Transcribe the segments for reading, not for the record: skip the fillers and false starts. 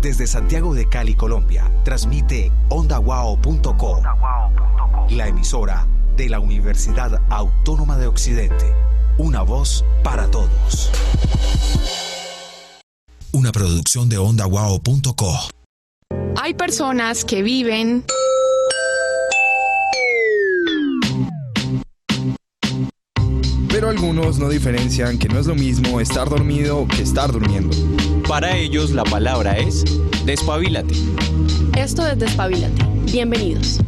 Desde Santiago de Cali, Colombia, transmite ondawao.co, la emisora de la Universidad Autónoma de Occidente. Una voz para todos. Una producción de ondawao.co. Hay personas que viven pero algunos no diferencian que no es lo mismo estar dormido que estar durmiendo. Para ellos la palabra es despabilate. Esto es Despabilate. Bienvenidos.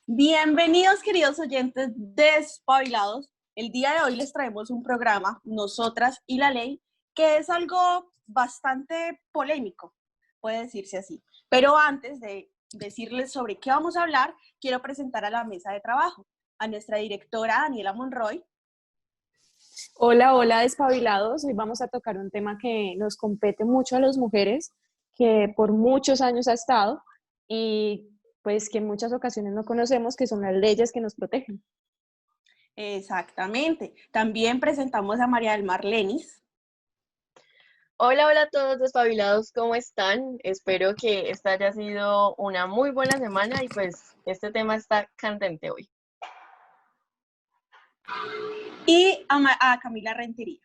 Bienvenidos, queridos oyentes despabilados. El día de hoy les traemos un programa, Nosotras y la Ley, que es algo bastante polémico, puede decirse así. Pero antes de decirles sobre qué vamos a hablar, quiero presentar a la mesa de trabajo, a nuestra directora Daniela Monroy. Hola, hola despabilados. Hoy vamos a tocar un tema que nos compete mucho a las mujeres, que por muchos años ha estado y pues que en muchas ocasiones no conocemos, que son las leyes que nos protegen. Exactamente. También presentamos a María del Mar Lenis. Hola, hola a todos despabilados, ¿cómo están? Espero que esta haya sido una muy buena semana y pues este tema está candente hoy. Y a Camila Rentería.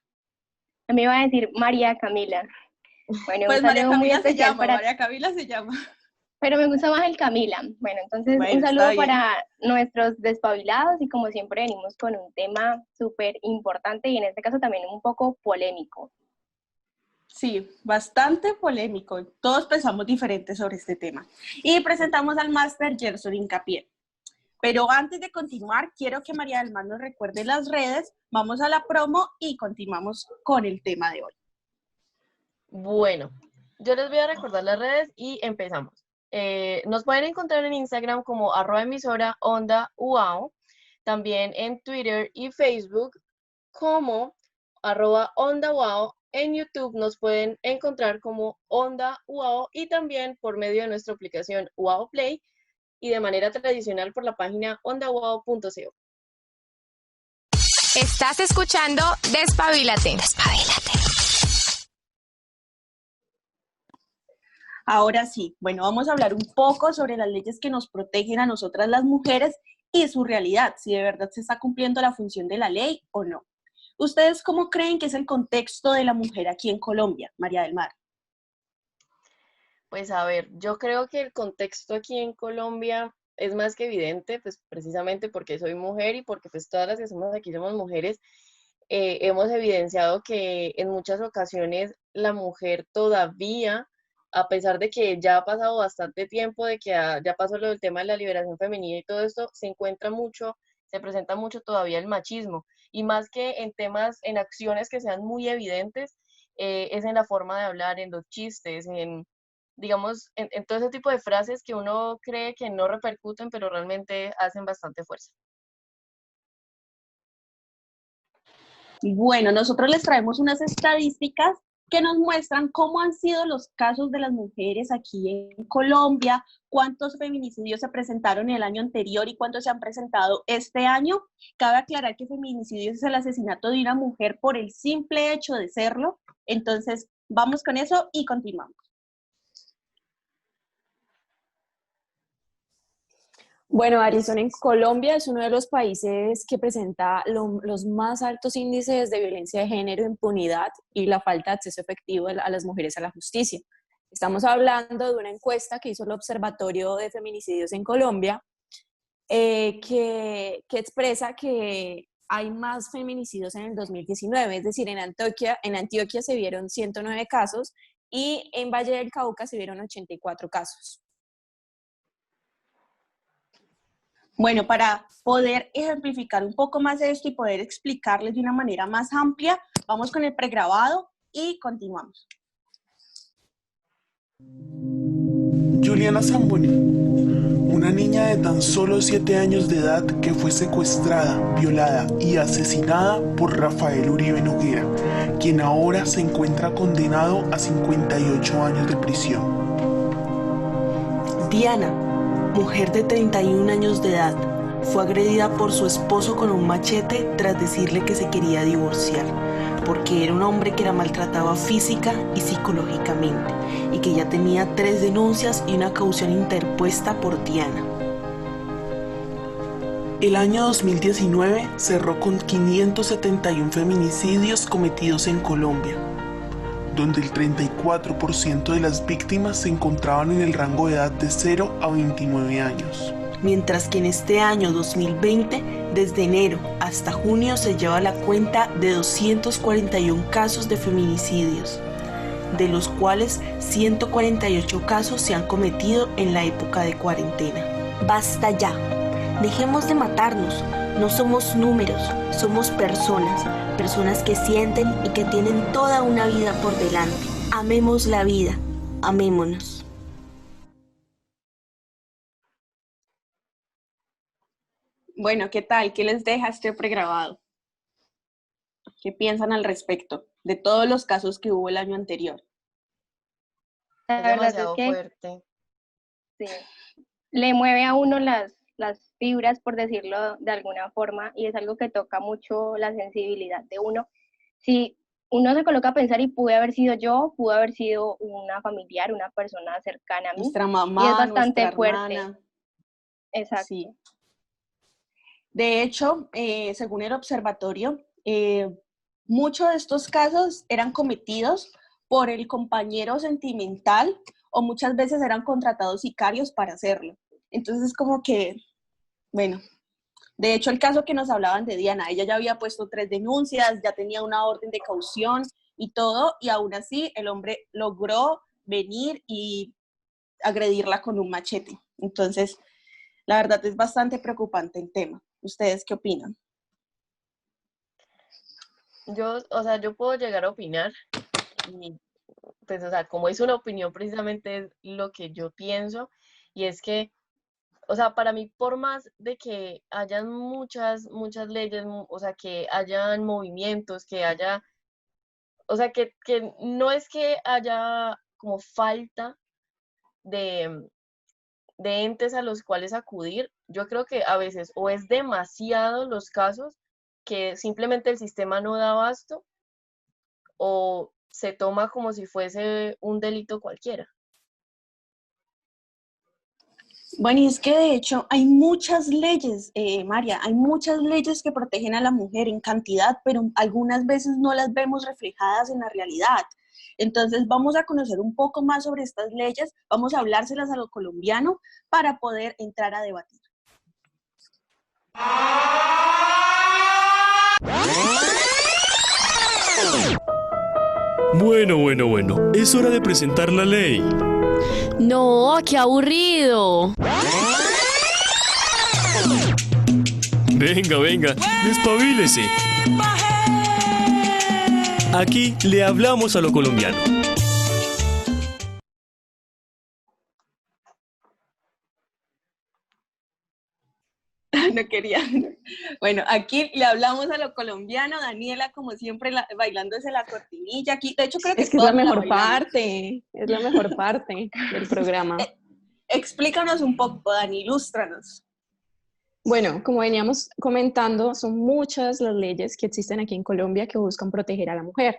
A mí va a decir María Camila. Bueno, pues un María saludo muy Camila se especial llama, para... María Camila se llama. Pero me gusta más el Camila. Bueno, entonces Bueno, un saludo está bien. para nuestros despabilados y como siempre venimos con un tema súper importante y en este caso también un poco polémico. Sí, bastante polémico. Todos pensamos diferente sobre este tema. Y presentamos al máster Gerson Hincapié. Pero antes de continuar, quiero que María del Mar nos recuerde las redes. Vamos a la promo y continuamos con el tema de hoy. Bueno, yo les voy a recordar las redes y empezamos. Nos pueden encontrar en Instagram como @emisora_onda_uao, también en Twitter y Facebook como @onda_uao. En YouTube nos pueden encontrar como Onda UAO y también por medio de nuestra aplicación UAO Play y de manera tradicional por la página ondauao.co. Estás escuchando Despabilate. Despabilate. Ahora sí, bueno, vamos a hablar un poco sobre las leyes que nos protegen a nosotras las mujeres y su realidad, si de verdad se está cumpliendo la función de la ley o no. ¿Ustedes cómo creen que es el contexto de la mujer aquí en Colombia, María del Mar? Pues a ver, yo creo que el contexto aquí en Colombia es más que evidente, pues precisamente porque soy mujer y porque pues todas las que somos aquí somos mujeres, hemos evidenciado que en muchas ocasiones la mujer todavía, a pesar de que ya ha pasado bastante tiempo, de que ya pasó lo del tema de la liberación femenina y todo esto, se presenta mucho todavía el machismo. Y más que en temas, en acciones que sean muy evidentes, es en la forma de hablar, en los chistes, digamos, en todo ese tipo de frases que uno cree que no repercuten, pero realmente hacen bastante fuerza. Bueno, nosotros les traemos unas estadísticas que nos muestran cómo han sido los casos de las mujeres aquí en Colombia, cuántos feminicidios se presentaron el año anterior y cuántos se han presentado este año. Cabe aclarar que feminicidio es el asesinato de una mujer por el simple hecho de serlo. Entonces, vamos con eso y continuamos. Bueno, Arizona en Colombia es uno de los países que presenta los más altos índices de violencia de género, impunidad y la falta de acceso efectivo a las mujeres a la justicia. Estamos hablando de una encuesta que hizo el Observatorio de Feminicidios en Colombia, que expresa que hay más feminicidios en el 2019, es decir, en Antioquia se vieron 109 casos y en Valle del Cauca se vieron 84 casos. Bueno, para poder ejemplificar un poco más esto y poder explicarles de una manera más amplia, vamos con el pregrabado y continuamos. Juliana Zamboni, una niña de tan solo 7 años de edad que fue secuestrada, violada y asesinada por Rafael Uribe Noguera, quien ahora se encuentra condenado a 58 años de prisión. Diana, mujer de 31 años de edad, fue agredida por su esposo con un machete tras decirle que se quería divorciar, porque era un hombre que la maltrataba física y psicológicamente, y que ya tenía 3 denuncias y una caución interpuesta por Diana. El año 2019 cerró con 571 feminicidios cometidos en Colombia, donde el 34% de las víctimas se encontraban en el rango de edad de 0 a 29 años. Mientras que en este año 2020, desde enero hasta junio, se lleva la cuenta de 241 casos de feminicidios, de los cuales 148 casos se han cometido en la época de cuarentena. Basta ya. Dejemos de matarnos. No somos números, somos personas que sienten y que tienen toda una vida por delante. Amemos la vida, amémonos. Bueno, ¿qué tal? ¿Qué les deja este pregrabado? ¿Qué piensan al respecto de todos los casos que hubo el año anterior? La verdad es que fuerte. sí, le mueve a uno las fibras, por decirlo de alguna forma, y es algo que toca mucho la sensibilidad de uno. Si uno se coloca a pensar, y pude haber sido yo, pudo haber sido una familiar, una persona cercana a mí, Nuestra mamá, y es bastante nuestra fuerte. hermana. Exacto. Sí. De hecho, según el observatorio, muchos de estos casos eran cometidos por el compañero sentimental o muchas veces eran contratados sicarios para hacerlo. Entonces, como que, bueno, de hecho el caso que nos hablaban de Diana, ella ya había puesto 3 denuncias, ya tenía una orden de caución y todo, y aún así el hombre logró venir y agredirla con un machete. Entonces, la verdad es bastante preocupante el tema. ¿Ustedes qué opinan? Yo puedo llegar a opinar y pues, como es una opinión, precisamente es lo que yo pienso, y es que, para mí, por más de que hayan muchas leyes, que hayan movimientos, que haya, que no es que haya como falta de entes a los cuales acudir. Yo creo que a veces o es demasiado los casos que simplemente el sistema no da abasto, o se toma como si fuese un delito cualquiera. Bueno, y es que de hecho hay muchas leyes, María, hay muchas leyes que protegen a la mujer en cantidad, pero algunas veces no las vemos reflejadas en la realidad. Entonces vamos a conocer un poco más sobre estas leyes, vamos a hablárselas a lo colombiano para poder entrar a debatir. Bueno, es hora de presentar la ley. No, qué aburrido. Venga, despabilese. Aquí le hablamos a lo colombiano. No quería. Bueno, aquí le hablamos a lo colombiano, Daniela, como siempre, bailándose la cortinilla. Aquí, de hecho, creo que es la mejor parte, es la mejor parte del programa. Explícanos un poco, Dani, ilústranos. Bueno, como veníamos comentando, son muchas las leyes que existen aquí en Colombia que buscan proteger a la mujer.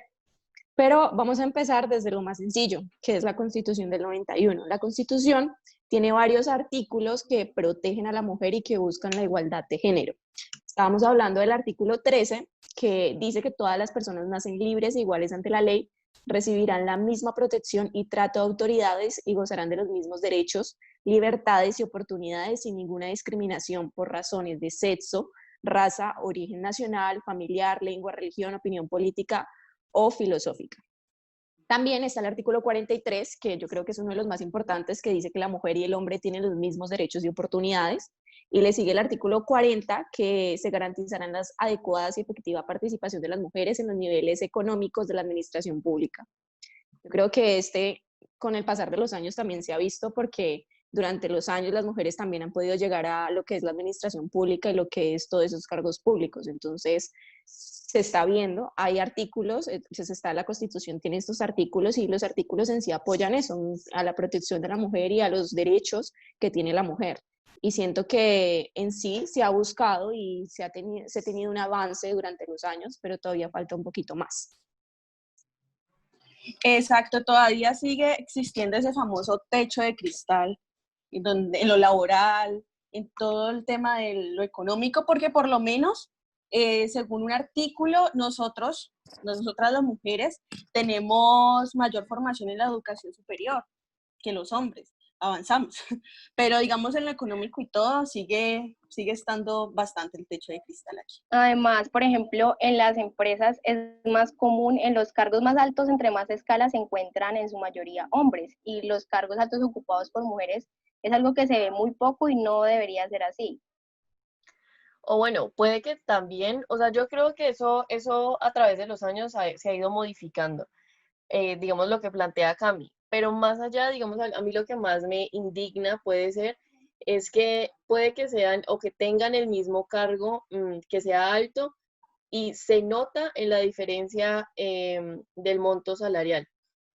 Pero vamos a empezar desde lo más sencillo, que es la Constitución del 91. La Constitución tiene varios artículos que protegen a la mujer y que buscan la igualdad de género. Estábamos hablando del artículo 13, que dice que todas las personas nacen libres e iguales ante la ley, recibirán la misma protección y trato de autoridades y gozarán de los mismos derechos, libertades y oportunidades sin ninguna discriminación por razones de sexo, raza, origen nacional, familiar, lengua, religión, opinión política o filosófica. También está el artículo 43, que yo creo que es uno de los más importantes, que dice que la mujer y el hombre tienen los mismos derechos y oportunidades. Y le sigue el artículo 40, que se garantizarán las adecuadas y efectiva participación de las mujeres en los niveles económicos de la administración pública. Yo creo que con el pasar de los años también se ha visto, porque durante los años las mujeres también han podido llegar a lo que es la administración pública y lo que es todos esos cargos públicos. Entonces, se está viendo, hay artículos, la Constitución tiene estos artículos y los artículos en sí apoyan eso, a la protección de la mujer y a los derechos que tiene la mujer. y siento que en sí se ha buscado y se ha tenido un avance durante los años, pero todavía falta un poquito más. Exacto, todavía sigue existiendo ese famoso techo de cristal en lo laboral, en todo el tema de lo económico, porque por lo menos, según un artículo, nosotras las mujeres, tenemos mayor formación en la educación superior que los hombres, avanzamos, pero digamos en lo económico y todo sigue estando bastante el techo de cristal aquí. Además, por ejemplo, en las empresas es más común, en los cargos más altos, entre más escalas, se encuentran en su mayoría hombres, y los cargos altos ocupados por mujeres es algo que se ve muy poco y no debería ser así. O bueno, puede que también, o sea, yo creo que eso a través de los años se ha ido modificando, digamos lo que plantea Cami, pero más allá, digamos, a mí lo que más me indigna puede ser, es que puede que sean o que tengan el mismo cargo, que sea alto, y se nota en la diferencia del monto salarial.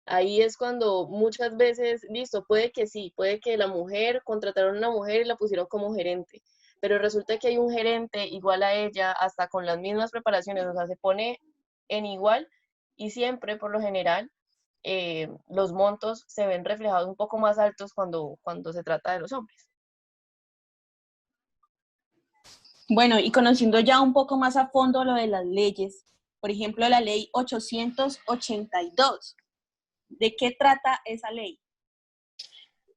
Ahí es cuando muchas veces, listo, puede que sí, puede que la mujer, contrataron a una mujer y la pusieron como gerente, pero resulta que hay un gerente igual a ella, hasta con las mismas preparaciones, o sea, se pone en igual, y siempre, por lo general, los montos se ven reflejados un poco más altos cuando se trata de los hombres. Bueno, y conociendo ya un poco más a fondo lo de las leyes, por ejemplo, la ley 882, ¿de qué trata esa ley?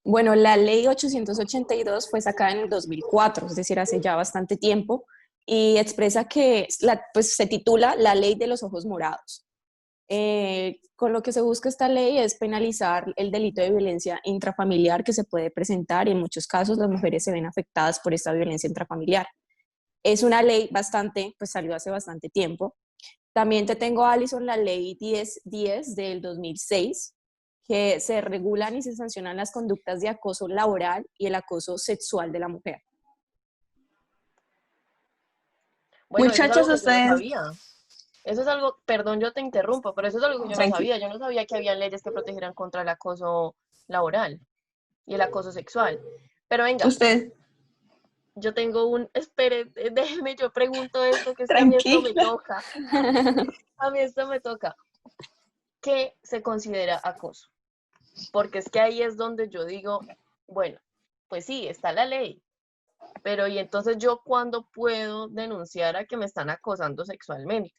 Bueno, la ley 882 fue sacada en el 2004, es decir, hace ya bastante tiempo, y expresa que pues, se titula La Ley de los Ojos Morados. Con lo que se busca esta ley es penalizar el delito de violencia intrafamiliar que se puede presentar, y en muchos casos las mujeres se ven afectadas por esta violencia intrafamiliar. Es una ley pues salió hace bastante tiempo. También te tengo, Alison, la ley 1010 del 2006, que se regulan y se sancionan las conductas de acoso laboral y el acoso sexual de la mujer. Bueno, Muchachos, eso es algo que yo no ustedes... sabía. Eso es algo, perdón, yo te interrumpo, pero eso es algo que yo no sabía. Yo no sabía que había leyes que protegieran contra el acoso laboral y el acoso sexual. Pero venga, usted, yo tengo espere, déjeme, yo pregunto esto, que es que a mí esto me toca. A mí esto me toca. ¿Qué se considera acoso? Porque es que ahí es donde yo digo, bueno, pues sí, está la ley, pero ¿y entonces yo cuándo puedo denunciar a que me están acosando sexualmente?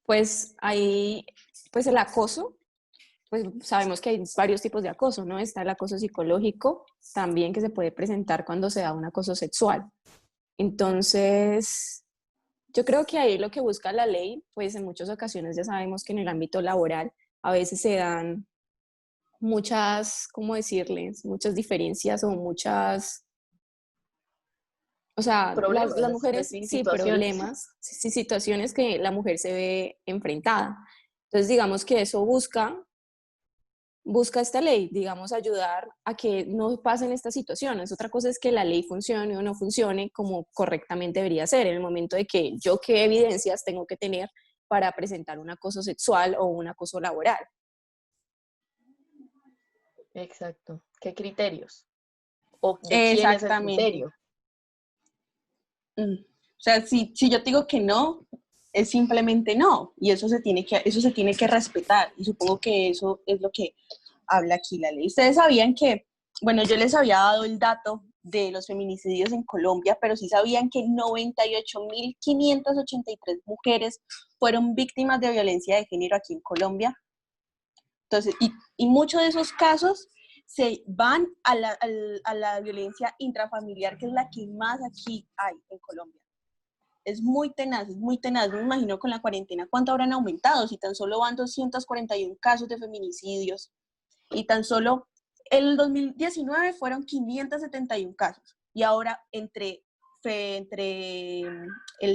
Pues ahí, pues el acoso, pues sabemos que hay varios tipos de acoso, ¿no? Está el acoso psicológico también, que se puede presentar cuando se da un acoso sexual. Entonces, yo creo que ahí lo que busca la ley, pues en muchas ocasiones ya sabemos que en el ámbito laboral a veces se dan muchas, ¿cómo decirles? Muchas diferencias o muchas... O sea, las mujeres, sí, sí, situaciones. problemas, sí, situaciones que la mujer se ve enfrentada. Entonces, digamos que eso busca esta ley, digamos, ayudar a que no pasen estas situaciones. Otra cosa es que la ley funcione o no funcione como correctamente debería ser, en el momento de que yo qué evidencias tengo que tener para presentar un acoso sexual o un acoso laboral. Exacto. ¿Qué criterios? ¿O de quién es el criterio? O sea, si yo te digo que no, es simplemente no, y eso se tiene que respetar, y supongo que eso es lo que habla aquí la ley. Ustedes sabían que, bueno, yo les había dado el dato de los feminicidios en Colombia, pero sí sabían que 98.583 mujeres fueron víctimas de violencia de género aquí en Colombia. Entonces, y muchos de esos casos se van a la violencia intrafamiliar, que es la que más aquí hay en Colombia. Es muy tenaz, es muy tenaz. Me imagino con la cuarentena cuánto habrán aumentado, si tan solo van 241 casos de feminicidios, y tan solo el 2019 fueron 571 casos, y ahora entre el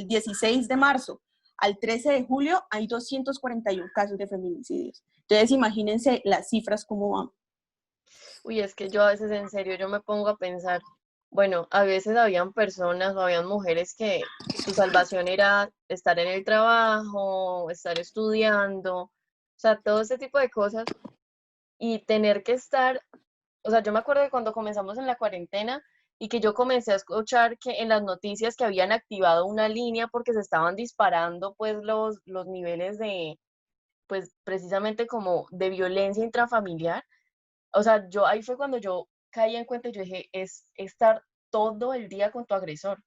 16 de marzo al 13 de julio hay 241 casos de feminicidios. Entonces imagínense las cifras cómo van. Uy, es que yo a veces en serio yo me pongo a pensar, bueno, a veces habían personas o habían mujeres que su salvación era estar en el trabajo, estar estudiando, o sea, todo ese tipo de cosas, y tener que estar O sea, yo me acuerdo que cuando comenzamos en la cuarentena y que yo comencé a escuchar que en las noticias que habían activado una línea porque se estaban disparando pues los niveles de, pues precisamente como de violencia intrafamiliar. O sea, yo ahí fue cuando yo caí en cuenta y yo dije, es estar todo el día con tu agresor,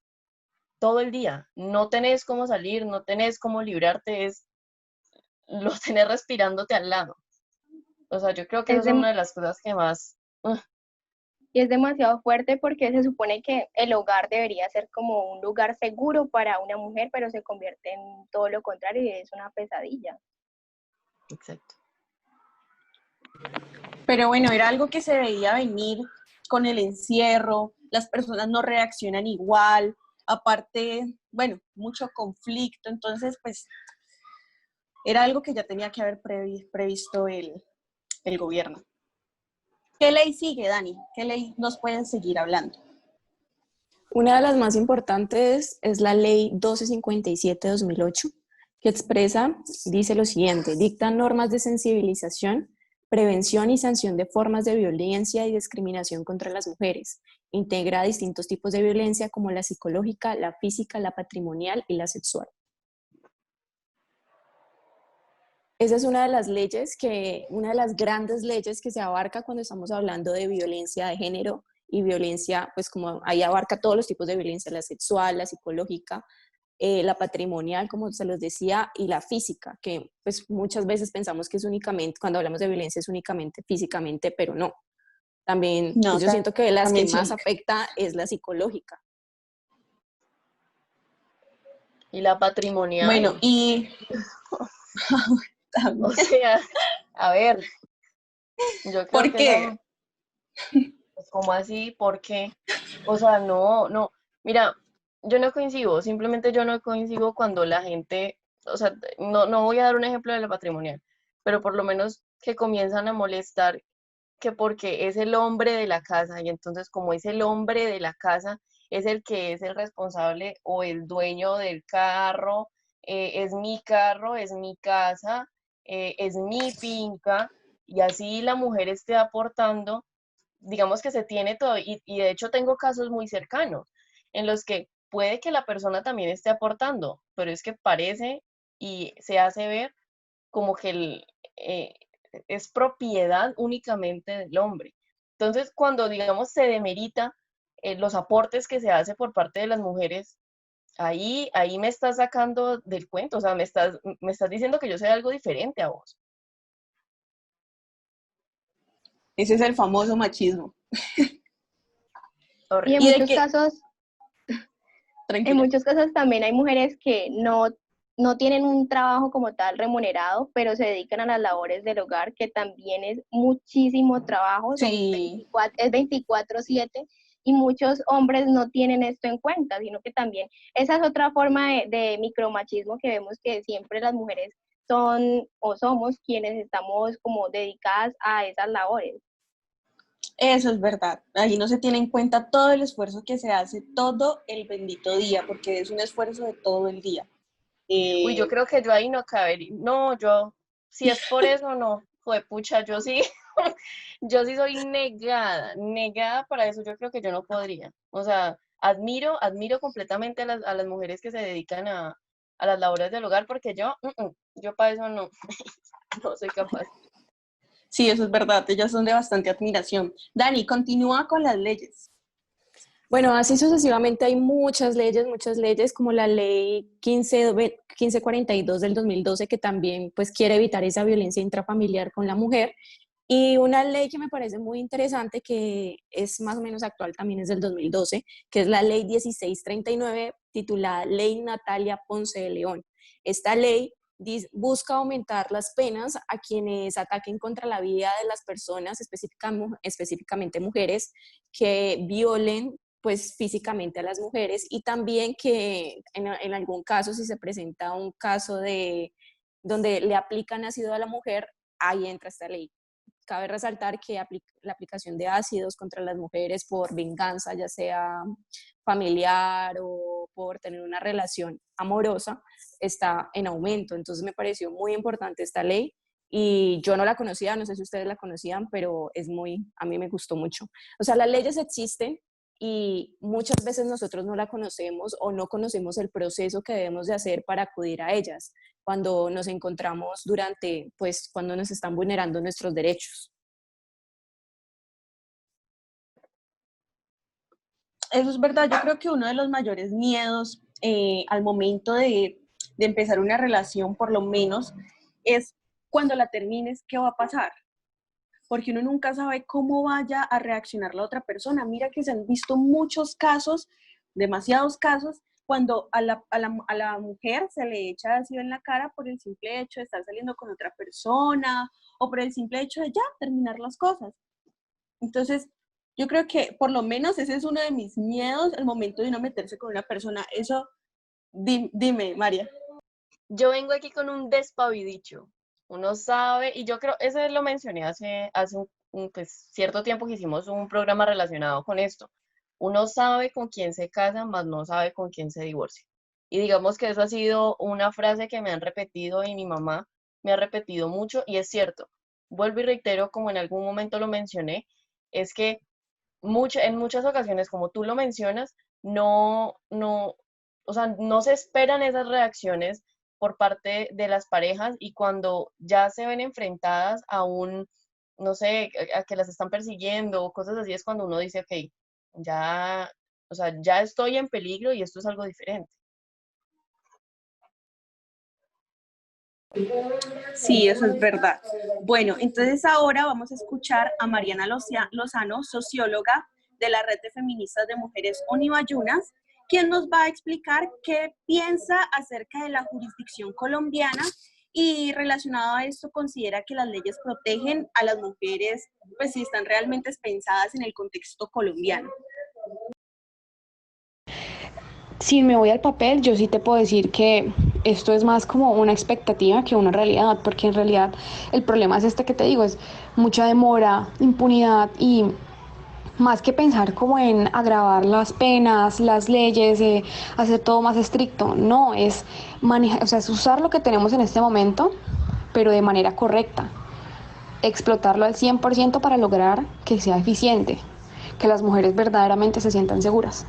todo el día. No tenés cómo salir, no tenés cómo librarte, es lo tenés respirándote al lado. O sea, yo creo que Es eso es dem- una de las cosas que más... y es demasiado fuerte porque se supone que el hogar debería ser como un lugar seguro para una mujer, pero se convierte en todo lo contrario y es una pesadilla. Exacto. Pero bueno, era algo que se veía venir con el encierro, las personas no reaccionan igual, aparte, bueno, mucho conflicto, entonces pues era algo que ya tenía que haber previsto el gobierno. ¿Qué ley sigue, Dani? ¿Qué ley nos pueden seguir hablando? Una de las más importantes es la Ley 1257/2008, que dice lo siguiente: dicta normas de sensibilización, prevención y sanción de formas de violencia y discriminación contra las mujeres. Integra distintos tipos de violencia como la psicológica, la física, la patrimonial y la sexual. Esa es una de las leyes una de las grandes leyes que se abarca cuando estamos hablando de violencia de género y violencia, pues como ahí abarca todos los tipos de violencia, la sexual, la psicológica, la patrimonial, como se los decía, y la física, que pues muchas veces pensamos que es únicamente, cuando hablamos de violencia es únicamente físicamente, pero no. También, No, pues yo siento que las que también más sí. afecta es la psicológica. Y la patrimonial. Bueno, y... O sea, a ver, yo creo ¿Por que qué? eso, pues, ¿cómo así? ¿Por qué? O sea, no. Mira, yo no coincido, simplemente yo no coincido cuando la gente, o sea, no voy a dar un ejemplo de la patrimonial, pero por lo menos que comienzan a molestar que porque es el hombre de la casa y entonces como es el hombre de la casa, es el que es el responsable o el dueño del carro, es mi casa, es mi finca, y así la mujer esté aportando, digamos que se tiene todo, y de hecho tengo casos muy cercanos en los que puede que la persona también esté aportando, pero es que parece y se hace ver como que eh, es propiedad únicamente del hombre. Entonces, cuando, digamos, se demerita los aportes que se hace por parte de las mujeres, ahí me estás sacando del cuento, o sea, me estás diciendo que yo sé algo diferente a vos. Ese es el famoso machismo. Y en ¿Y de muchos qué? casos, Tranquila. también hay mujeres que no tienen un trabajo como tal remunerado, pero se dedican a las labores del hogar, que también es muchísimo trabajo, Sí. es 24/7, y muchos hombres no tienen esto en cuenta, sino que también esa es otra forma de micromachismo que vemos, que siempre las mujeres son o somos quienes estamos como dedicadas a esas labores. Eso es verdad. Ahí no se tiene en cuenta todo el esfuerzo que se hace todo el bendito día, porque es un esfuerzo de todo el día. Uy, yo creo que yo ahí no cabería. No, si es por eso, no. Fue pucha, yo sí, yo sí soy negada para eso. Yo creo que yo no podría. O sea, admiro completamente a las mujeres que se dedican a las labores del hogar, porque yo para eso no, no soy capaz. Sí, eso es verdad. Ellas son de bastante admiración. Dani, continúa con las leyes. Bueno, así sucesivamente hay muchas leyes como la ley 1542 del 2012, que también pues quiere evitar esa violencia intrafamiliar con la mujer. Y una ley que me parece muy interesante, que es más o menos actual, también es del 2012, que es la ley 1639, titulada Ley Natalia Ponce de León. Esta ley busca aumentar las penas a quienes ataquen contra la vida de las personas, específicamente mujeres, que violen pues físicamente a las mujeres, y también que en algún caso, si se presenta un caso donde le aplican ácido a la mujer, ahí entra esta ley. Cabe resaltar que la aplicación de ácidos contra las mujeres por venganza, ya sea familiar o por tener una relación amorosa, está en aumento. Entonces me pareció muy importante esta ley y yo no la conocía, no sé si ustedes la conocían, pero a mí me gustó mucho. O sea, las leyes existen y muchas veces nosotros no la conocemos o no conocemos el proceso que debemos de hacer para acudir a ellas cuando nos encontramos cuando nos están vulnerando nuestros derechos. Eso es verdad, yo creo que uno de los mayores miedos al momento de empezar una relación, por lo menos, es cuando la termines, ¿qué va a pasar? Porque uno nunca sabe cómo vaya a reaccionar la otra persona. Mira que se han visto muchos casos, demasiados casos, cuando a la mujer se le echa ácido en la cara por el simple hecho de estar saliendo con otra persona o por el simple hecho de ya terminar las cosas. Entonces, yo creo que por lo menos ese es uno de mis miedos al momento de uno meterse con una persona. Eso, dime, María. Yo vengo aquí con un despavidicho. Uno sabe, y yo creo, eso lo mencioné hace pues, cierto tiempo que hicimos un programa relacionado con esto. Uno sabe con quién se casa, mas no sabe con quién se divorcia. Y digamos que eso ha sido una frase que me han repetido y mi mamá me ha repetido mucho, y es cierto. Vuelvo y reitero, como en algún momento lo mencioné, es que en muchas ocasiones, como tú lo mencionas, o sea, no se esperan esas reacciones por parte de las parejas y cuando ya se ven enfrentadas no sé, a que las están persiguiendo o cosas así, es cuando uno dice, ok, ya, o sea, ya estoy en peligro y esto es algo diferente. Sí, eso es verdad. Bueno, entonces ahora vamos a escuchar a Mariana Lozano, socióloga de la Red de Feministas de Mujeres Unibayunas, quien nos va a explicar qué piensa acerca de la jurisdicción colombiana y relacionado a esto considera que las leyes protegen a las mujeres, pues si están realmente pensadas en el contexto colombiano. Si me voy al papel, yo sí te puedo decir que esto es más como una expectativa que una realidad, porque en realidad el problema es este que te digo, es mucha demora, impunidad y más que pensar como en agravar las penas, las leyes, hacer todo más estricto, no, es manejar, o sea, es usar lo que tenemos en este momento, pero de manera correcta, explotarlo al 100% para lograr que sea eficiente, que las mujeres verdaderamente se sientan seguras.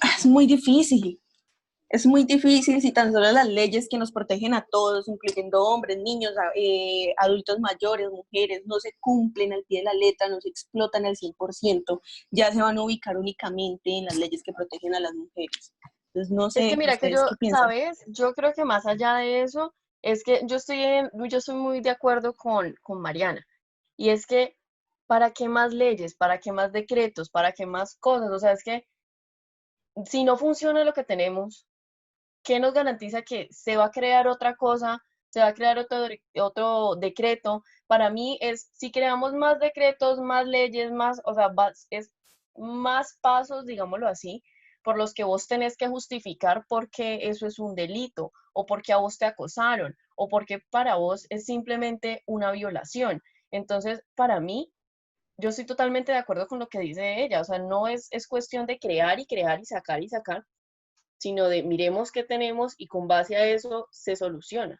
Es muy difícil si tan solo las leyes que nos protegen a todos, incluyendo hombres, niños, adultos mayores, mujeres, no se cumplen al pie de la letra, no se explotan al 100%, ya se van a ubicar únicamente en las leyes que protegen a las mujeres. Entonces, no sé, es que mira que ¿ustedes qué piensan? ¿sabes? Yo creo que más allá de eso, es que yo estoy muy de acuerdo con Mariana. Y es que, ¿para qué más leyes? ¿Para qué más decretos? ¿Para qué más cosas? O sea, es que si no funciona lo que tenemos, ¿qué nos garantiza que se va a crear otra cosa? ¿Se va a crear otro decreto? Para mí es, si creamos más decretos, más leyes, más, o sea, es más pasos, digámoslo así, por los que vos tenés que justificar por qué eso es un delito, o por qué a vos te acosaron, o porque para vos es simplemente una violación. Entonces, para mí, yo estoy totalmente de acuerdo con lo que dice ella, o sea, no es cuestión de crear y crear y sacar, sino de miremos qué tenemos y con base a eso se soluciona.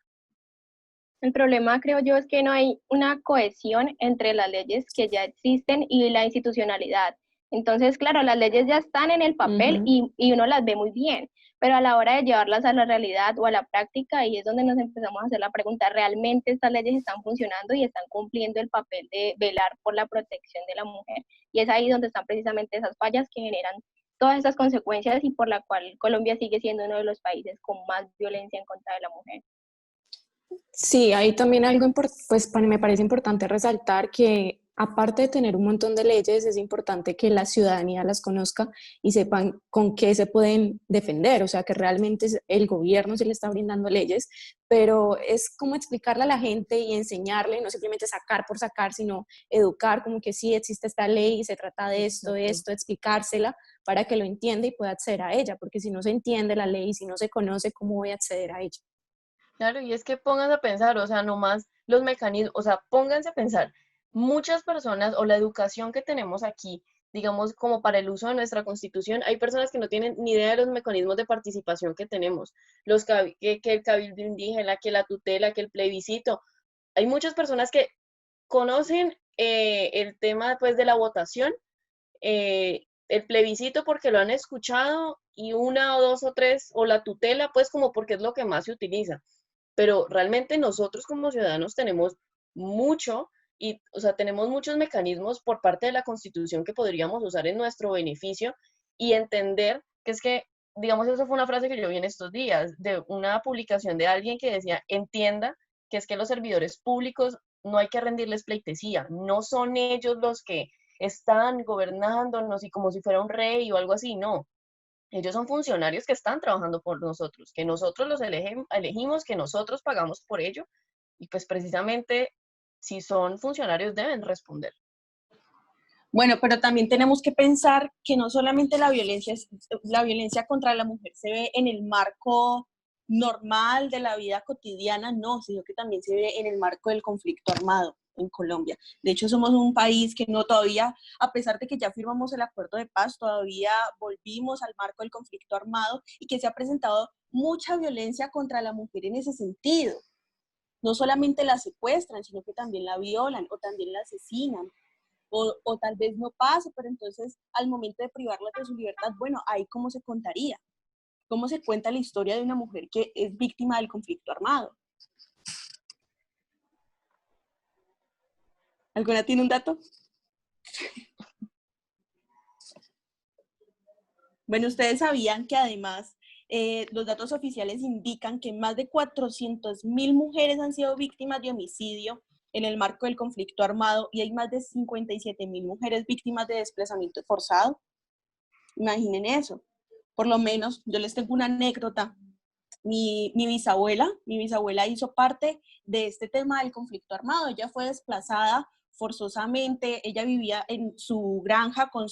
El problema, creo yo, es que no hay una cohesión entre las leyes que ya existen y la institucionalidad. Entonces, claro, las leyes ya están en el papel y uno las ve muy bien, pero a la hora de llevarlas a la realidad o a la práctica, ahí es donde nos empezamos a hacer la pregunta, ¿realmente estas leyes están funcionando y están cumpliendo el papel de velar por la protección de la mujer? Y es ahí donde están precisamente esas fallas que generan todas estas consecuencias y por la cual Colombia sigue siendo uno de los países con más violencia en contra de la mujer. Sí, ahí también pues me parece importante resaltar que aparte de tener un montón de leyes, es importante que la ciudadanía las conozca y sepan con qué se pueden defender, o sea, que realmente el gobierno se le está brindando leyes, pero es como explicarle a la gente y enseñarle, no simplemente sacar por sacar, sino educar como que sí existe esta ley y se trata de esto, explicársela para que lo entienda y pueda acceder a ella, porque si no se entiende la ley, si no se conoce, ¿cómo voy a acceder a ella? Claro, y es que pónganse a pensar, o sea, nomás los mecanismos, o sea, pónganse a pensar, muchas personas o la educación que tenemos aquí digamos, como para el uso de nuestra Constitución, hay personas que no tienen ni idea de los mecanismos de participación que tenemos, que el cabildo indígena, que la tutela, que el plebiscito. Hay muchas personas que conocen el tema pues, de la votación, el plebiscito porque lo han escuchado y una o dos o tres, o la tutela pues como porque es lo que más se utiliza. Pero realmente nosotros como ciudadanos tenemos mucho y, o sea, tenemos muchos mecanismos por parte de la Constitución que podríamos usar en nuestro beneficio y entender que es que, digamos, eso fue una frase que yo vi en estos días, de una publicación de alguien que decía, entienda que es que los servidores públicos no hay que rendirles pleitesía, no son ellos los que están gobernándonos y como si fuera un rey o algo así, no. Ellos son funcionarios que están trabajando por nosotros, que nosotros los elegimos, que nosotros pagamos por ello, y pues precisamente si son funcionarios deben responder. Bueno, pero también tenemos que pensar que no solamente la violencia contra la mujer se ve en el marco normal de la vida cotidiana, no, sino que también se ve en el marco del conflicto armado en Colombia. De hecho, somos un país que no todavía, a pesar de que ya firmamos el acuerdo de paz, todavía volvimos al marco del conflicto armado y que se ha presentado mucha violencia contra la mujer en ese sentido. No solamente la secuestran, sino que también la violan o también la asesinan. O tal vez no pase, pero entonces al momento de privarla de su libertad, bueno, ahí cómo se contaría, cómo se cuenta la historia de una mujer que es víctima del conflicto armado. ¿Alguna tiene un dato? Bueno, ustedes sabían que además los datos oficiales indican que más de 400.000 mujeres han sido víctimas de homicidio en el marco del conflicto armado y hay más de 57.000 mujeres víctimas de desplazamiento forzado. Imaginen eso. Por lo menos, yo les tengo una anécdota. Mi bisabuela hizo parte de este tema del conflicto armado. Ella fue desplazada forzosamente, ella vivía en su granja con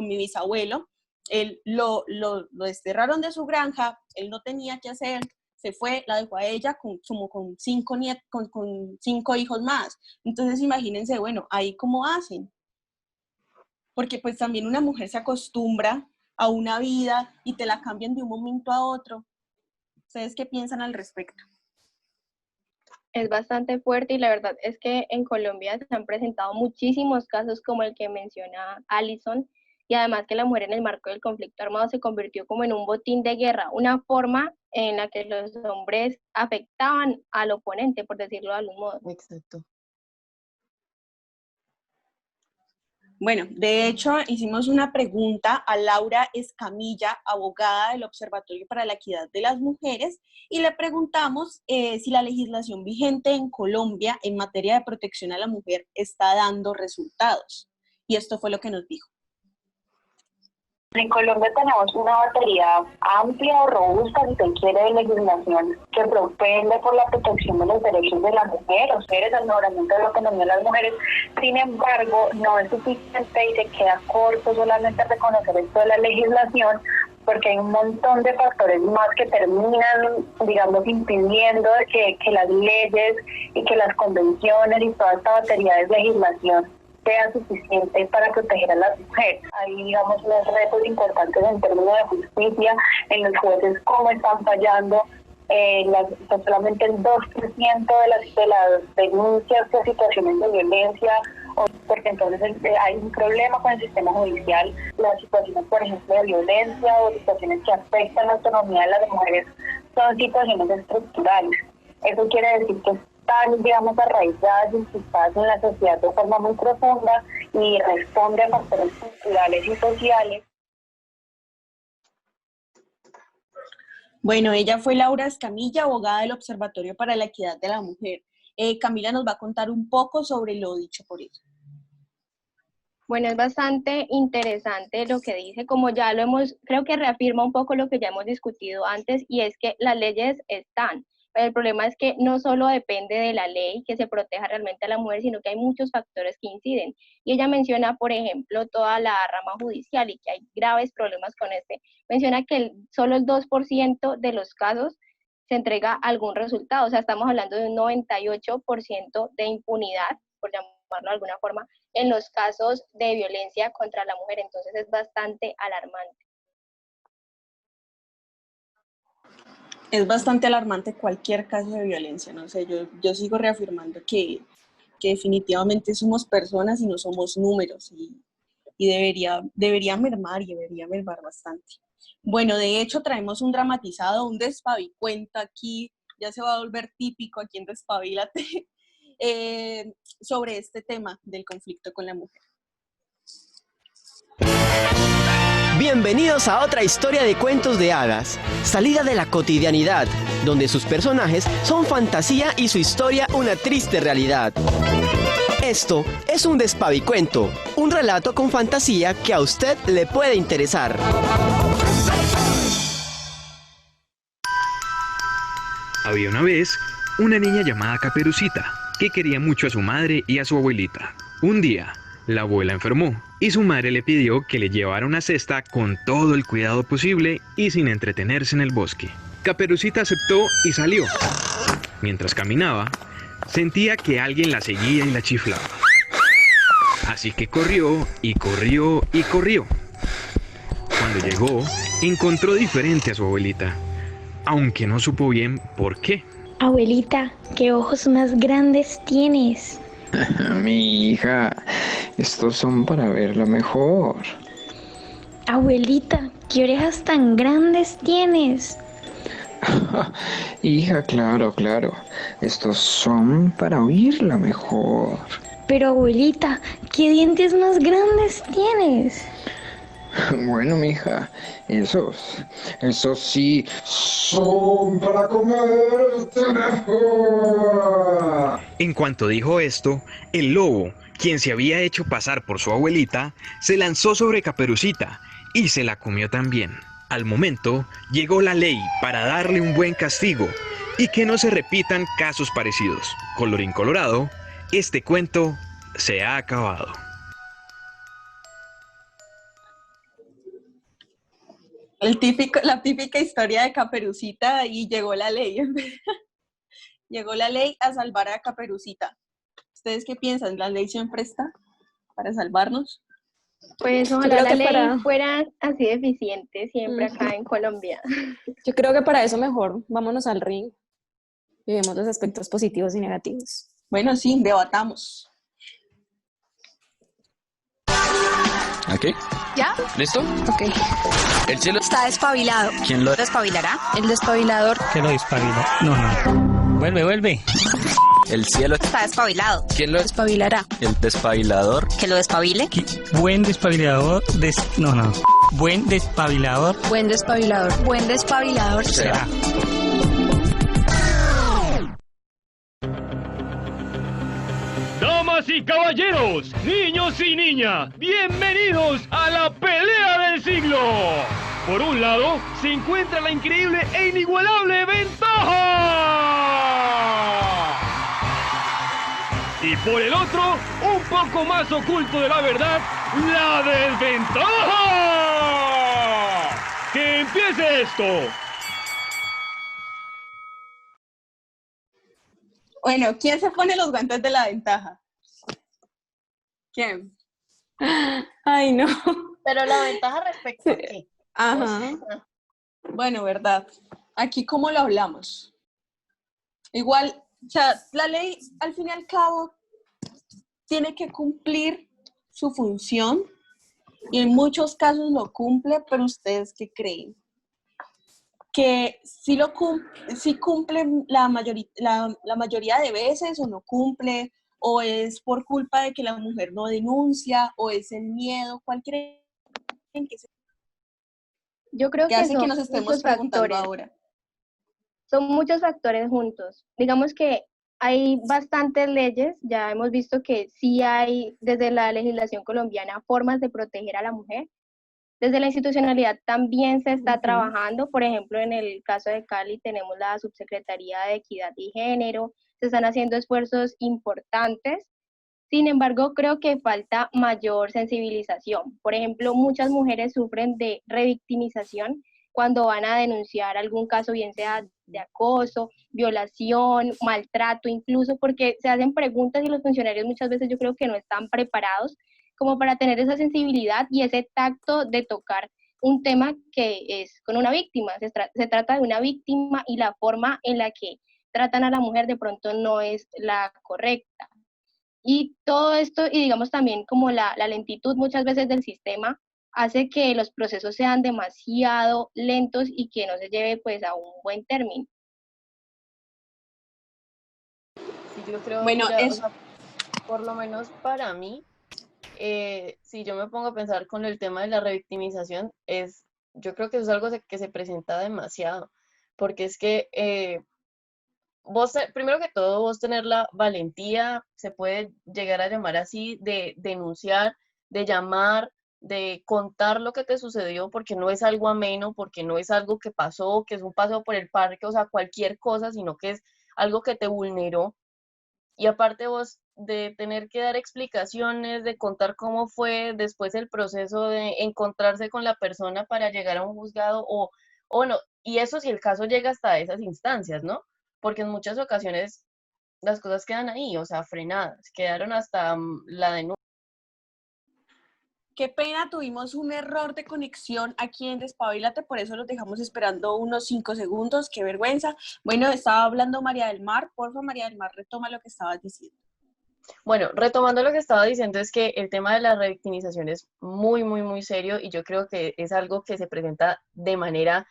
mi bisabuelo. Él lo desterraron de su granja, él no tenía qué hacer, se fue, la dejó a ella con 5 hijos más. Entonces imagínense, bueno, ahí cómo hacen. Porque pues también una mujer se acostumbra a una vida y te la cambian de un momento a otro. ¿Ustedes qué piensan al respecto? Es bastante fuerte y la verdad es que en Colombia se han presentado muchísimos casos como el que menciona Alison, y además que la mujer en el marco del conflicto armado se convirtió como en un botín de guerra, una forma en la que los hombres afectaban al oponente, por decirlo de algún modo. Exacto. Bueno, de hecho, hicimos una pregunta a Laura Escamilla, abogada del Observatorio para la Equidad de las Mujeres, y le preguntamos si la legislación vigente en Colombia en materia de protección a la mujer está dando resultados. Y esto fue lo que nos dijo. En Colombia tenemos una batería amplia o robusta, si se quiere, de legislación que propende por la protección de los derechos de la mujer, o sea, el mejoramiento de la autonomía de las mujeres. Sin embargo, no es suficiente y se queda corto solamente reconocer esto de la legislación, porque hay un montón de factores más que terminan, digamos, impidiendo que las leyes y que las convenciones y toda esta batería de legislación sea suficiente para proteger a las mujeres. Hay, digamos, unos retos importantes en términos de justicia, en los jueces cómo están fallando, solamente el 2% de las denuncias de situaciones de violencia, porque entonces hay un problema con el sistema judicial. Las situaciones, por ejemplo, de violencia o situaciones que afectan la autonomía de las mujeres son situaciones estructurales. Eso quiere decir que están, digamos, arraigadas y incrustadas en la sociedad de forma muy profunda y responde a factores culturales y sociales. Bueno, ella fue Laura Escamilla, abogada del Observatorio para la Equidad de la Mujer. Camila nos va a contar un poco sobre lo dicho por ella. Bueno, es bastante interesante lo que dice, como ya lo creo que reafirma un poco lo que ya hemos discutido antes, y es que las leyes están. El problema es que no solo depende de la ley que se proteja realmente a la mujer, sino que hay muchos factores que inciden. Y ella menciona, por ejemplo, toda la rama judicial y que hay graves problemas con este. Menciona que solo el 2% de los casos se entrega algún resultado. O sea, estamos hablando de un 98% de impunidad, por llamarlo de alguna forma, en los casos de violencia contra la mujer. Entonces es bastante alarmante. Es bastante alarmante cualquier caso de violencia, no sé, yo sigo reafirmando que definitivamente somos personas y no somos números y debería mermar y debería mermar bastante. Bueno, de hecho traemos un dramatizado, un despabicuento aquí, ya se va a volver típico aquí en Despabilate, sobre este tema del conflicto con la mujer. Bienvenidos a otra historia de cuentos de hadas, salida de la cotidianidad, donde sus personajes son fantasía y su historia una triste realidad. Esto es un despabicuento, un relato con fantasía que a usted le puede interesar. Había una vez una niña llamada Caperucita, que quería mucho a su madre y a su abuelita. Un día, la abuela enfermó y su madre le pidió que le llevara una cesta con todo el cuidado posible y sin entretenerse en el bosque. Caperucita aceptó y salió. Mientras caminaba, sentía que alguien la seguía y la chiflaba. Así que corrió y corrió y corrió. Cuando llegó, encontró diferente a su abuelita, aunque no supo bien por qué. Abuelita, ¿qué ojos más grandes tienes? Mi hija, estos son para verlo mejor. Abuelita, ¿qué orejas tan grandes tienes? Hija, claro, estos son para oírla mejor. Pero abuelita, ¿qué dientes más grandes tienes? Bueno, mija, esos sí son para comerte mejor. En cuanto dijo esto, el lobo, quien se había hecho pasar por su abuelita, se lanzó sobre Caperucita y se la comió también. Al momento, llegó la ley para darle un buen castigo y que no se repitan casos parecidos. Colorín colorado, este cuento se ha acabado. La típica historia de Caperucita y llegó la ley. Llegó la ley a salvar a Caperucita. ¿Ustedes qué piensan? ¿La ley siempre está para salvarnos? Pues ojalá la ley fuera así de eficiente siempre acá en Colombia. Yo creo que para eso mejor vámonos al ring y vemos los aspectos positivos y negativos. Bueno, sí, debatamos. ¿Aquí? ¿Ya? ¿Listo? Ok. El cielo está despabilado. ¿Quién lo despabilará? El despabilador. ¿Qué lo despabila? No. Vuelve. El cielo está despabilado. ¿Quién lo despabilará? El despabilador. ¿Que lo despabile? Buen despabilador. No. Buen despabilador. Buen despabilador. Buen despabilador será. Damas y caballeros, niños y niñas, bienvenidos a la pelea del siglo. Por un lado, se encuentra la increíble e inigualable ventaja. Y por el otro, un poco más oculto de la verdad, la desventaja. ¡Que empiece esto! Bueno, ¿quién se pone los guantes de la ventaja? ¿Quién? Ay, no. Pero la ventaja respecto a qué. Ajá. Bueno, verdad. Aquí, ¿cómo lo hablamos? Igual, o sea, la ley, al fin y al cabo, tiene que cumplir su función y en muchos casos lo cumple, pero ¿ustedes qué creen? Que si cumple la mayoría de veces o no cumple, o es por culpa de que la mujer no denuncia, o es el miedo. ¿Cuál creen que sea? Yo creo que hace son que nos estemos muchos preguntando factores. ahora. Son muchos factores juntos. Digamos que hay bastantes leyes, ya hemos visto que sí hay desde la legislación colombiana formas de proteger a la mujer. Desde la institucionalidad también se está trabajando, por ejemplo, en el caso de Cali tenemos la Subsecretaría de Equidad y Género, se están haciendo esfuerzos importantes. Sin embargo, creo que falta mayor sensibilización. Por ejemplo, muchas mujeres sufren de revictimización cuando van a denunciar algún caso, bien sea de acoso, violación, maltrato incluso, porque se hacen preguntas y los funcionarios muchas veces yo creo que no están preparados como para tener esa sensibilidad y ese tacto de tocar un tema que es con una víctima. Se trata de una víctima y la forma en la que tratan a la mujer de pronto no es la correcta. Y todo esto, y digamos también como la lentitud muchas veces del sistema, hace que los procesos sean demasiado lentos y que no se lleve pues a un buen término. Sí, yo creo, Bueno, mira, o es sea, por lo menos para mí, si yo me pongo a pensar con el tema de la revictimización, yo creo que eso es algo que se presenta demasiado, porque es que primero que todo, vos tener la valentía, se puede llegar a llamar así, de denunciar, de llamar, de contar lo que te sucedió, porque no es algo ameno, porque no es algo que pasó, que es un paseo por el parque, o sea, cualquier cosa, sino que es algo que te vulneró. Y aparte vos de tener que dar explicaciones, de contar cómo fue después el proceso de encontrarse con la persona para llegar a un juzgado o no, y eso si el caso llega hasta esas instancias, ¿no? Porque en muchas ocasiones las cosas quedan ahí, o sea, frenadas, quedaron hasta la denuncia. qué pena, tuvimos un error de conexión aquí en Despabilate, por eso los dejamos esperando unos 5 segundos, qué vergüenza. Bueno, estaba hablando María del Mar, porfa María del Mar, retoma lo que estabas diciendo. Bueno, retomando lo que estaba diciendo es que el tema de la revictimización es muy, muy, muy serio y yo creo que es algo que se presenta de manera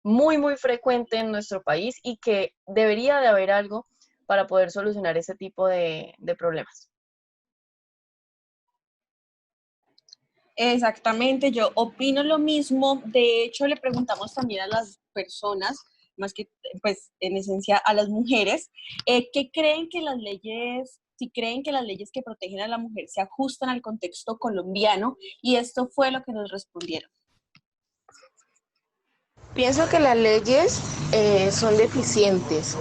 muy, muy frecuente en nuestro país y que debería de haber algo para poder solucionar ese tipo de problemas. Exactamente, yo opino lo mismo. De hecho, le preguntamos también a las personas, más que, pues, en esencia a las mujeres, ¿qué creen que las leyes, si creen que las leyes que protegen a la mujer se ajustan al contexto colombiano? Y esto fue lo que nos respondieron. Pienso que las leyes son deficientes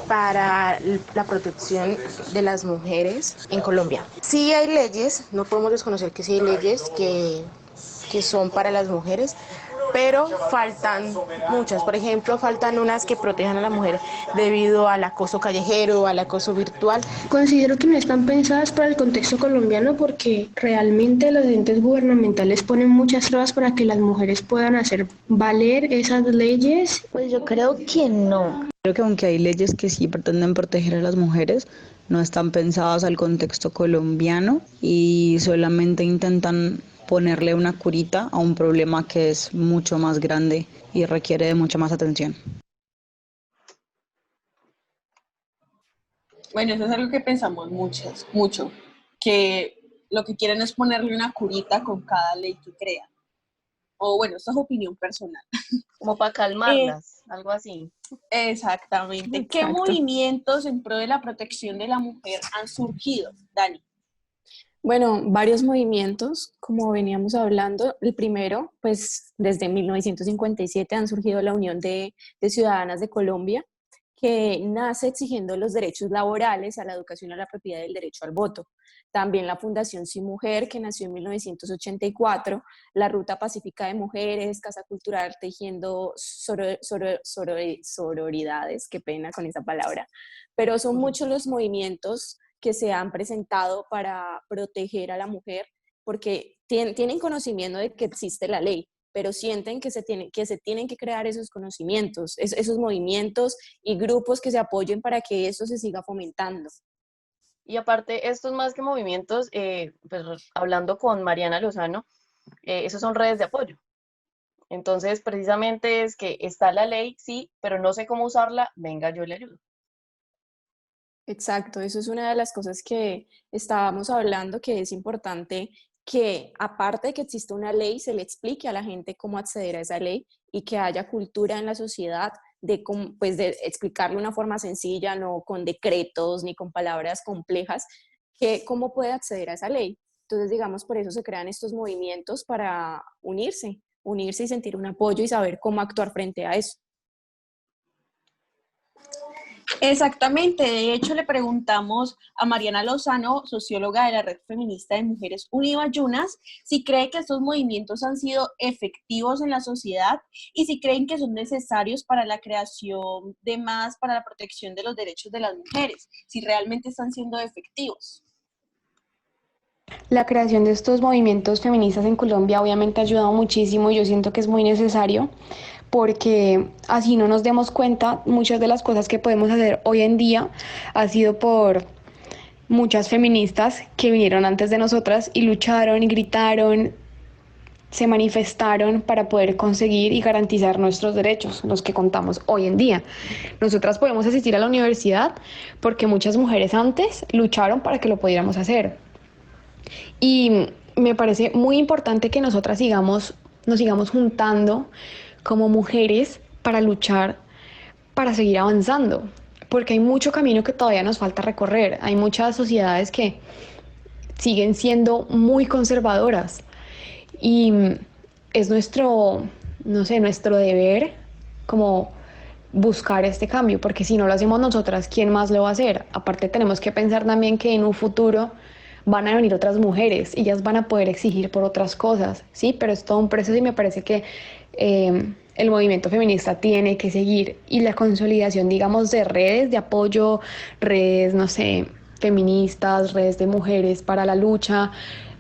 para la protección de las mujeres en Colombia. Sí hay leyes, no podemos desconocer que sí hay leyes que son para las mujeres, pero faltan muchas. Por ejemplo, faltan unas que protejan a la mujer debido al acoso callejero, al acoso virtual. Considero que no están pensadas para el contexto colombiano porque realmente los entes gubernamentales ponen muchas trabas para que las mujeres puedan hacer valer esas leyes. Pues yo creo que no. Creo que aunque hay leyes que sí pretenden proteger a las mujeres, no están pensadas al contexto colombiano y solamente intentan ponerle una curita a un problema que es mucho más grande y requiere de mucha más atención. Bueno, eso es algo que pensamos mucho, que lo que quieren es ponerle una curita con cada ley que crean. O bueno, esto es opinión personal. Como para calmarlas, algo así. Exactamente. Exacto. ¿Qué movimientos en pro de la protección de la mujer han surgido, Dani? Bueno, varios movimientos, como veníamos hablando. El primero, pues desde 1957 han surgido la Unión de Ciudadanas de Colombia, que nace exigiendo los derechos laborales a la educación, a la propiedad y el derecho al voto. También la Fundación Sí Mujer, que nació en 1984, la Ruta Pacífica de Mujeres, Casa Cultural Tejiendo Sororidades, qué pena con esa palabra, pero son muchos los movimientos que se han presentado para proteger a la mujer, porque tienen conocimiento de que existe la ley, pero sienten que se tienen que crear esos conocimientos, esos movimientos y grupos que se apoyen para que eso se siga fomentando. Y aparte, estos más que movimientos, pues hablando con Mariana Lozano, esos son redes de apoyo. Entonces, precisamente es que está la ley, sí, pero no sé cómo usarla, venga, yo le ayudo. Exacto, eso es una de las cosas que estábamos hablando, que es importante que aparte de que exista una ley, se le explique a la gente cómo acceder a esa ley y que haya cultura en la sociedad pues de explicarlo de una forma sencilla, no con decretos ni con palabras complejas, que cómo puede acceder a esa ley. Entonces, digamos, por eso se crean estos movimientos para unirse y sentir un apoyo y saber cómo actuar frente a eso. Exactamente, de hecho le preguntamos a Mariana Lozano, socióloga de la Red Feminista de Mujeres Unibayunas, si cree que estos movimientos han sido efectivos en la sociedad y si creen que son necesarios para la creación de más, para la protección de los derechos de las mujeres, si realmente están siendo efectivos. La creación de estos movimientos feministas en Colombia obviamente ha ayudado muchísimo y yo siento que es muy necesario porque así no nos demos cuenta, muchas de las cosas que podemos hacer hoy en día ha sido por muchas feministas que vinieron antes de nosotras y lucharon y gritaron, se manifestaron para poder conseguir y garantizar nuestros derechos, los que contamos hoy en día. Nosotras podemos asistir a la universidad porque muchas mujeres antes lucharon para que lo pudiéramos hacer. Y me parece muy importante que nosotras nos sigamos juntando como mujeres para luchar, para seguir avanzando, porque hay mucho camino que todavía nos falta recorrer. Hay muchas sociedades que siguen siendo muy conservadoras y es nuestro deber como buscar este cambio, porque si no lo hacemos nosotras, ¿quién más lo va a hacer? Aparte tenemos que pensar también que en un futuro van a venir otras mujeres y ellas van a poder exigir por otras cosas, ¿sí? Pero es todo un proceso y me parece que el movimiento feminista tiene que seguir y la consolidación, digamos, de redes de apoyo, redes, no sé, feministas, redes de mujeres para la lucha,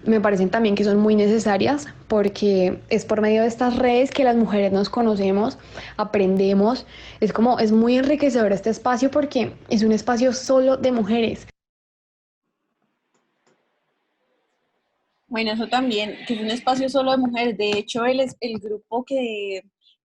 me parecen también que son muy necesarias porque es por medio de estas redes que las mujeres nos conocemos, aprendemos, es muy enriquecedor este espacio porque es un espacio solo de mujeres. Bueno, eso también, que es un espacio solo de mujeres. De hecho, el grupo que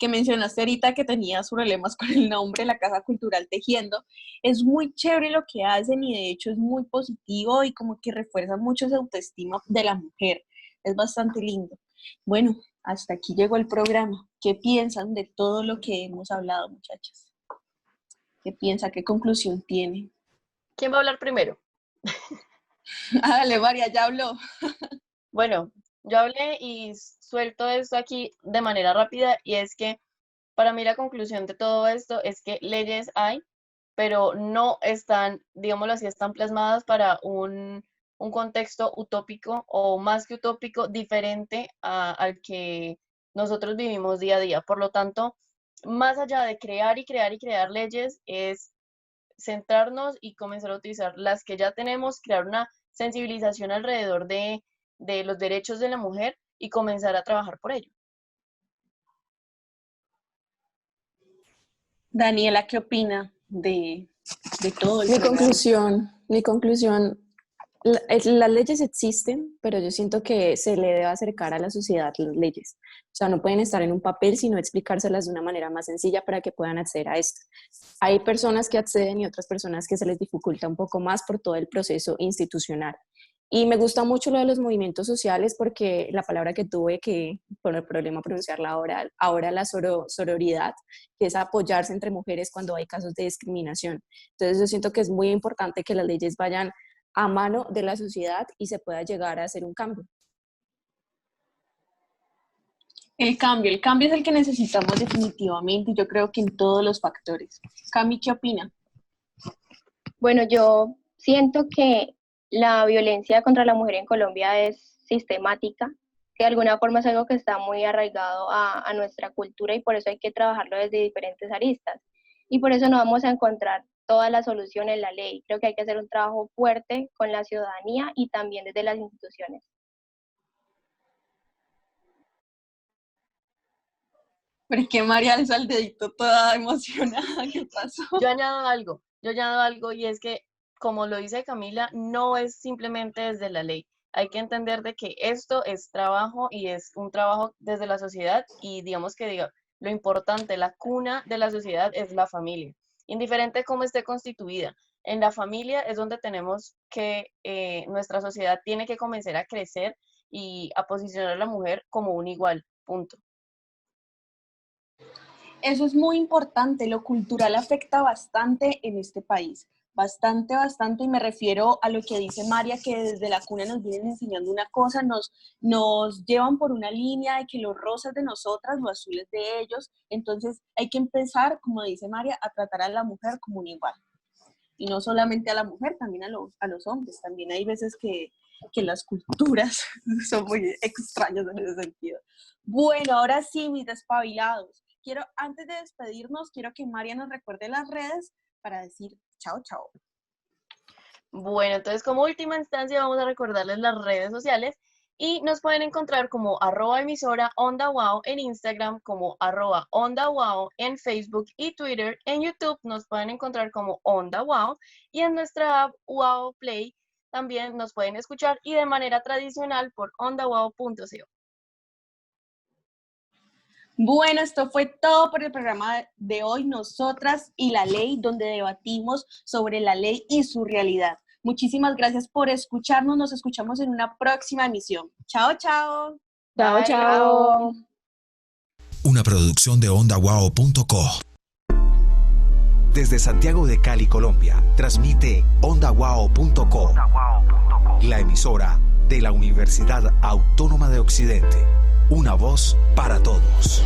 mencionaste ahorita, que tenía problemas con el nombre, la Casa Cultural Tejiendo, es muy chévere lo que hacen y de hecho es muy positivo y como que refuerza mucho esa autoestima de la mujer. Es bastante lindo. Bueno, hasta aquí llegó el programa. ¿Qué piensan de todo lo que hemos hablado, muchachas? ¿Qué piensa? ¿Qué conclusión tiene? ¿Quién va a hablar primero? Dale, María, ya habló. Bueno, yo hablé y suelto esto aquí de manera rápida y es que para mí la conclusión de todo esto es que leyes hay, pero no están, digámoslo así, están plasmadas para un contexto utópico o más que utópico, diferente al que nosotros vivimos día a día. Por lo tanto, más allá de crear y crear y crear leyes, es centrarnos y comenzar a utilizar las que ya tenemos, crear una sensibilización alrededor de los derechos de la mujer y comenzar a trabajar por ello. Daniela, ¿qué opina de todo el Mi programa? conclusión, las leyes existen, pero yo siento que se le debe acercar a la sociedad las leyes. O sea, no pueden estar en un papel, sino explicárselas de una manera más sencilla para que puedan acceder a esto. Hay personas que acceden y otras personas que se les dificulta un poco más por todo el proceso institucional. Y me gusta mucho lo de los movimientos sociales porque la palabra que tuve que, por el problema pronunciarla ahora la sororidad, que es apoyarse entre mujeres cuando hay casos de discriminación. Entonces yo siento que es muy importante que las leyes vayan a mano de la sociedad y se pueda llegar a hacer un cambio. El cambio es el que necesitamos definitivamente, yo creo que en todos los factores. Cami, ¿qué opina? Bueno, yo siento que la violencia contra la mujer en Colombia es sistemática, que de alguna forma es algo que está muy arraigado a nuestra cultura y por eso hay que trabajarlo desde diferentes aristas. Y por eso no vamos a encontrar toda la solución en la ley. Creo que hay que hacer un trabajo fuerte con la ciudadanía y también desde las instituciones. Pero es que María alza el dedito toda emocionada, ¿qué pasó? Yo añado algo y es que, como lo dice Camila, no es simplemente desde la ley. Hay que entender de que esto es trabajo y es un trabajo desde la sociedad y digamos que lo importante, la cuna de la sociedad es la familia. Indiferente cómo esté constituida, en la familia es donde tenemos que, nuestra sociedad tiene que comenzar a crecer y a posicionar a la mujer como un igual, punto. Eso es muy importante, lo cultural afecta bastante en este país, bastante, y me refiero a lo que dice María, que desde la cuna nos vienen enseñando una cosa, nos llevan por una línea de que lo rosa es de nosotras, lo azul es de ellos, entonces hay que empezar, como dice María, a tratar a la mujer como un igual. y no solamente a la mujer, también a los hombres. También hay veces que las culturas son muy extrañas en ese sentido. Bueno, ahora sí, mis despabilados. Antes de despedirnos, quiero que María nos recuerde las redes para decir chao, chao. Bueno, entonces como última instancia vamos a recordarles las redes sociales y nos pueden encontrar como @emisora Onda Wow en Instagram, como @Onda Wow en Facebook y Twitter. En YouTube nos pueden encontrar como Onda Wow y en nuestra app Wow Play también nos pueden escuchar y de manera tradicional por ondawow.co. Bueno, esto fue todo por el programa de hoy, Nosotras y la Ley, donde debatimos sobre la ley y su realidad. Muchísimas gracias por escucharnos. Nos escuchamos en una próxima emisión. Chao, chao. Chao, chao. Una producción de ondawao.co. Desde Santiago de Cali, Colombia, transmite ondawao.co, la emisora de la Universidad Autónoma de Occidente. Una voz para todos.